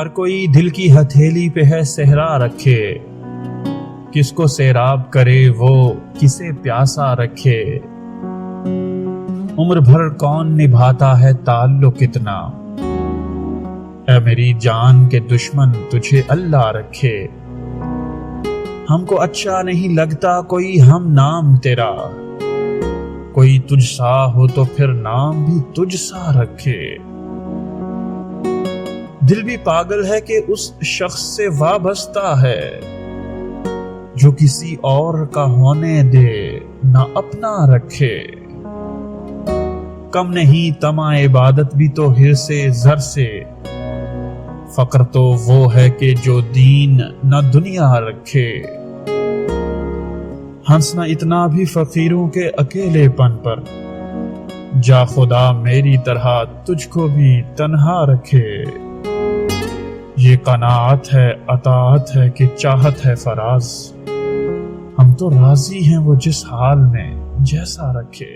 ہر کوئی دل کی ہتھیلی پہ ہے صحرا رکھے، کس کو سیراب کرے وہ کسے پیاسا رکھے، عمر بھر کون نبھاتا ہے تعلق اتنا، اے میری جان کے دشمن تجھے اللہ رکھے، ہم کو اچھا نہیں لگتا کوئی ہم نام تیرا، کوئی تجھ سا ہو تو پھر نام بھی تجھ سا رکھے، دل بھی پاگل ہے کہ اس شخص سے وابستہ ہے جو کسی اور کا ہونے دے نہ اپنا رکھے، کم نہیں طمع عبادت بھی تو حرص زر سے، فقر تو وہ ہے کہ جو دین نہ دنیا رکھے، ہنسنا اتنا بھی فقیروں کے اکیلے پن پر، جا خدا میری طرح تجھ کو بھی تنہا رکھے، یہ قناعت ہے اطاعت ہے کہ چاہت ہے فراز، ہم تو راضی ہیں وہ جس حال میں جیسا رکھے۔